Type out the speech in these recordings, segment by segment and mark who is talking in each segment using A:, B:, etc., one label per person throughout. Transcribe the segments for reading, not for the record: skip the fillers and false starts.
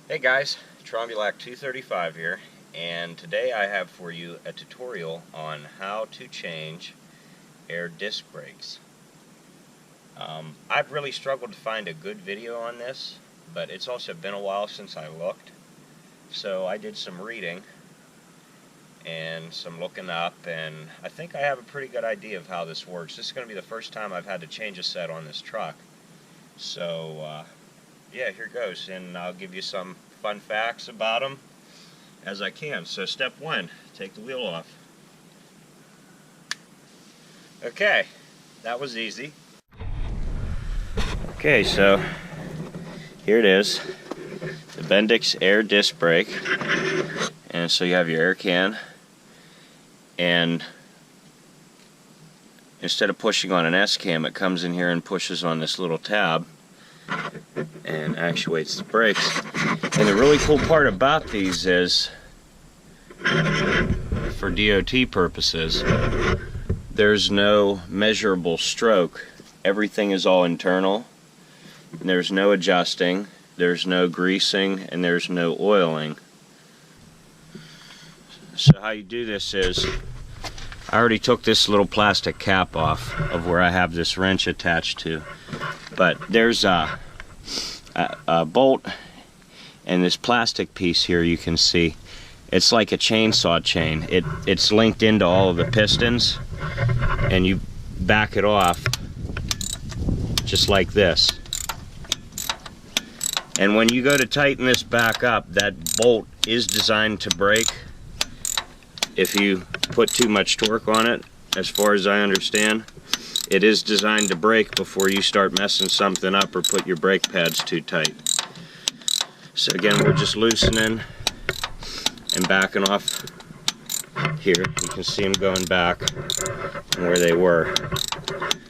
A: Hey guys, Trombulac235 here, and today I have for you a tutorial on how to change air disc brakes. I've really struggled to find a good video on this, but it's also been a while since I looked, so I did some reading and some looking up, and I think I have a pretty good idea of how this works. This is going to be the first time I've had to change a set on this truck, so yeah, here goes, and I'll give you some fun facts about them as I can. So step one, take the wheel off. Okay, that was easy. Okay, so here it is, the Bendix air disc brake. And so you have your air can, and instead of pushing on an S-cam, it comes in here and pushes on this little tab and actuates the brakes. And the really cool part about these is, for DOT purposes, there's no measurable stroke. Everything is all internal, and there's no adjusting, there's no greasing, and there's no oiling. So how you do this is, I already took this little plastic cap off of where I have this wrench attached to, but there's a bolt and this plastic piece here you can see. It's like a chainsaw chain. It's linked into all of the pistons, and you back it off just like this. And when you go to tighten this back up, that bolt is designed to break if you put too much torque on it. As far as I understand, it is designed to break before you start messing something up or put your brake pads too tight. So again, we're just loosening and backing off here. You can see them going back from where they were.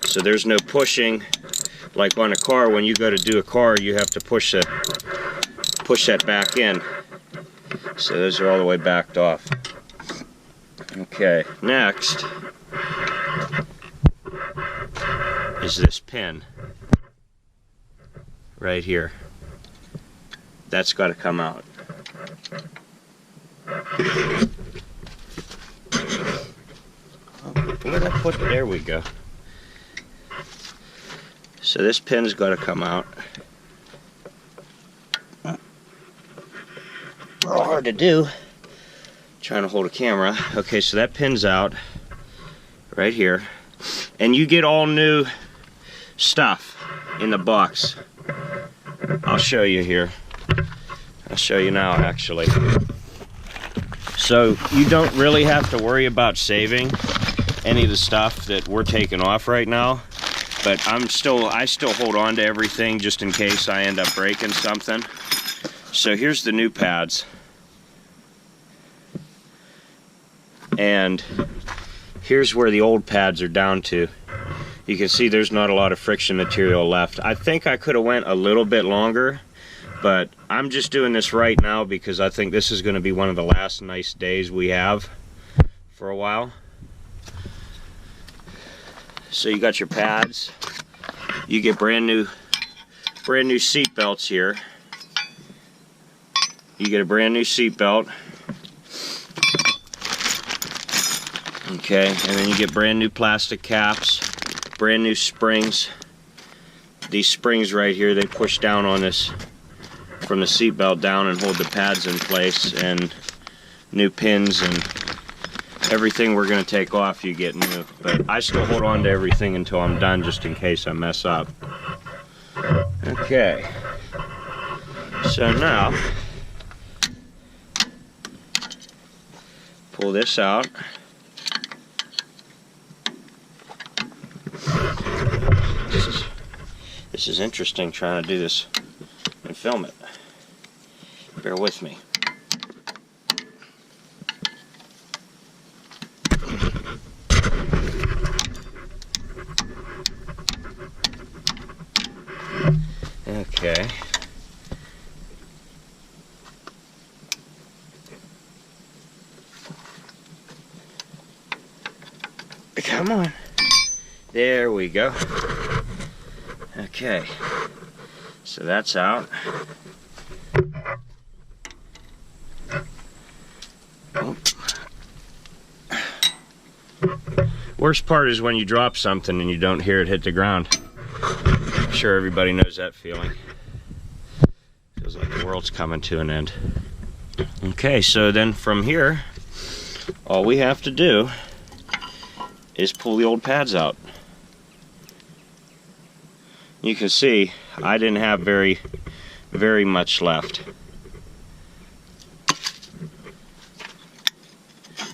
A: So there's no pushing like on a car. When you go to do a car, you have to push that back in. So those are all the way backed off. Okay, next is this pin right here. That's got to come out. Where did I put it? There we go. So this pin's got to come out. A little hard to do, trying to hold a camera. Okay, so that pin's out right here, and you get all new stuff in the box. I'll show you here. I'll show you now, actually. So you don't really have to worry about saving any of the stuff that we're taking off right now, but I still hold on to everything just in case I end up breaking something. So here's the new pads, and here's where the old pads are down to. You can see there's not a lot of friction material left. I think I could have went a little bit longer, but I'm just doing this right now because I think this is going to be one of the last nice days we have for a while. So you got your pads. You get brand new seat belts here. You get a brand new seat belt. Okay, and then you get brand new plastic caps, brand new springs. These springs right here, they push down on this from the seat belt down and hold the pads in place, and new pins and everything we're going to take off you get new. But I still hold on to everything until I'm done just in case I mess up. Okay, so now pull this out. This is interesting trying to do this and film it. Bear with me. Okay. Come on. There we go. Okay. So that's out. Worst part is when you drop something and you don't hear it hit the ground. I'm sure everybody knows that feeling. Feels like the world's coming to an end. Okay, so then from here, all we have to do is pull the old pads out. You can see I didn't have very much left.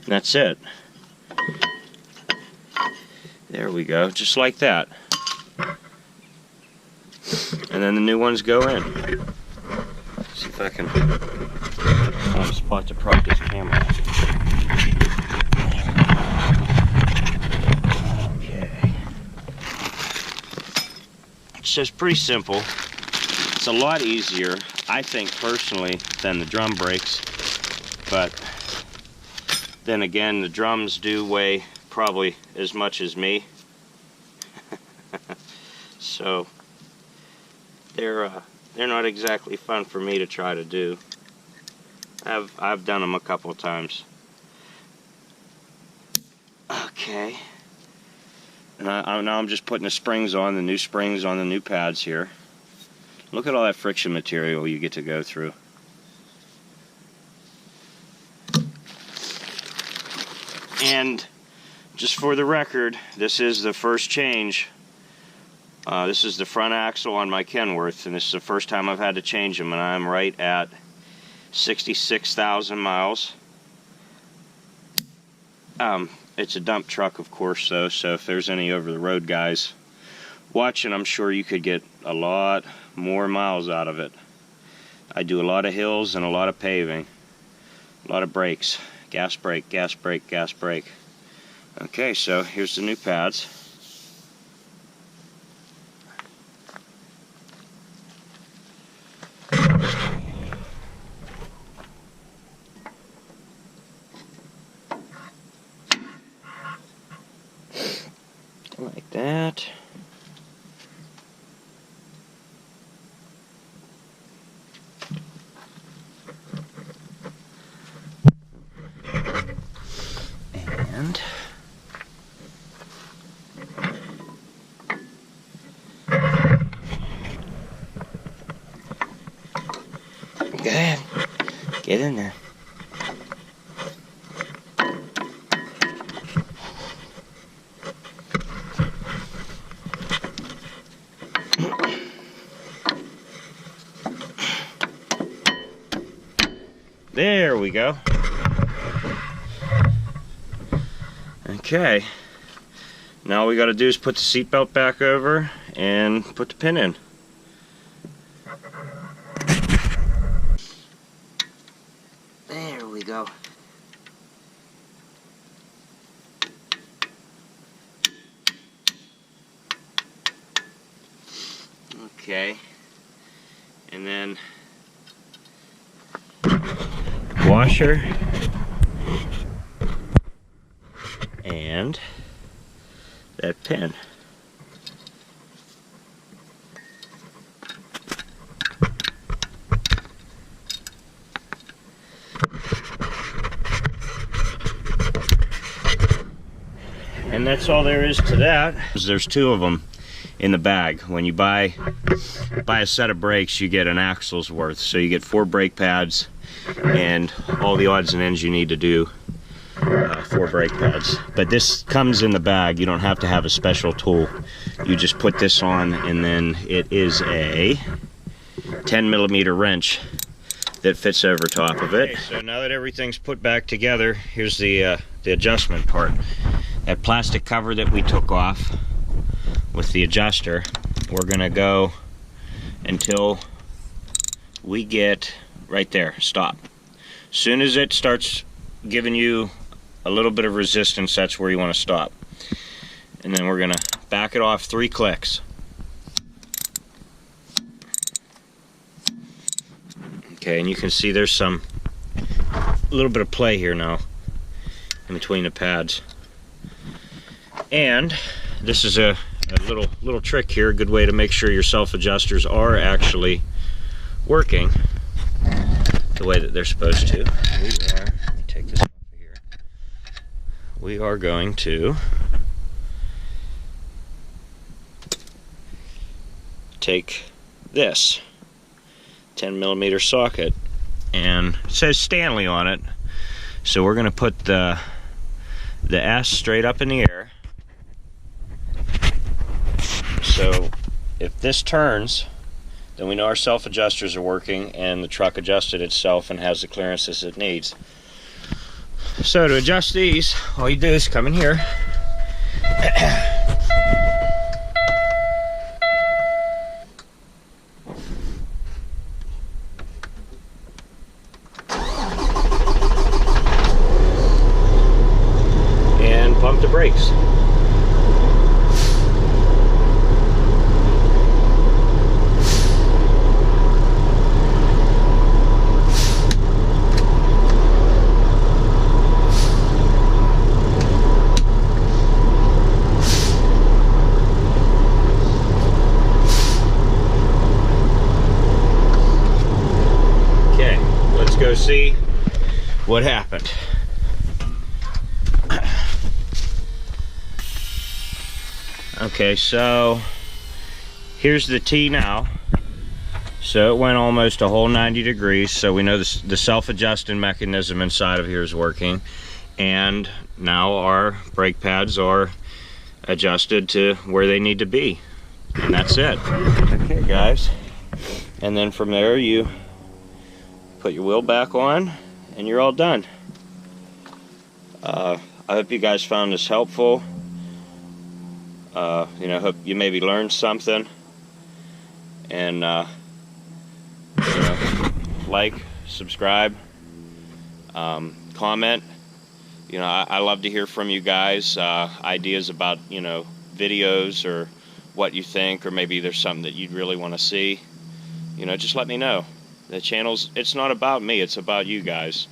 A: That's it. There we go, just like that. And then the new ones go in. See if I can find a spot to prop this camera. Okay. So it's pretty simple. It's a lot easier, I think personally, than the drum brakes. But then again, the drums do weigh probably as much as me. So they're not exactly fun for me to try to do. I've done them a couple of times. Okay. And now I'm just putting the springs on, the new springs on the new pads here. Look at all that friction material you get to go through. And just for the record, this is the first change. This is the front axle on my Kenworth, and this is the first time I've had to change them, and I'm right at 66,000 miles. It's a dump truck, of course, though, so if there's any over-the-road guys watching, I'm sure you could get a lot more miles out of it. I do a lot of hills and a lot of paving, a lot of brakes, gas brake, gas brake, gas brake. Okay, so here's the new pads. Like that. And go ahead, get in there. There we go. Okay. Now all we got to do is put the seatbelt back over and put the pin in. There we go. Okay. And then washer and that pin. And that's all there is to that. There's two of them in the bag. When you buy a set of brakes, you get an axle's worth. So you get 4 brake pads and all the odds and ends you need to do 4 brake pads. But this comes in the bag. You don't have to have a special tool. You just put this on, and then it is a 10mm wrench that fits over top of it. Okay, so now that everything's put back together, here's the adjustment part. That plastic cover that we took off with the adjuster, we're gonna go until we get right there, stop. As soon as it starts giving you a little bit of resistance, that's where you want to stop. And then we're gonna back it off 3 clicks. Okay, and you can see there's a little bit of play here now in between the pads. And this is a little trick here, a good way to make sure your self-adjusters are actually working the way that they're supposed to. Let me take this off of here. We are going to take this 10mm socket, and it says Stanley on it, so we're going to put the S straight up in the air. So if this turns, then we know our self-adjusters are working and the truck adjusted itself and has the clearances it needs. So to adjust these, all you do is come in here, and pump the brakes. Go see what happened. Okay, so here's the T now. So it went almost a whole 90 degrees, so we know the self-adjusting mechanism inside of here is working, and now our brake pads are adjusted to where they need to be, and that's it. Okay guys, and then from there you put your wheel back on and you're all done. I hope you guys found this helpful. You know, hope you maybe learned something, and you know, like, subscribe, comment. You know, I love to hear from you guys, ideas about, you know, videos or what you think, or maybe there's something that you'd really want to see. You know, just let me know. The channel's, it's not about me, it's about you guys.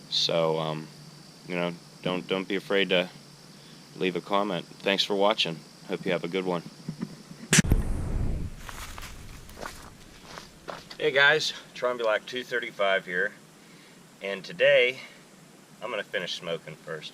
A: So, you know, don't be afraid to leave a comment. Thanks for watching. Hope you have a good one. Hey guys, Trombulac 235 here, and today I'm gonna finish smoking first.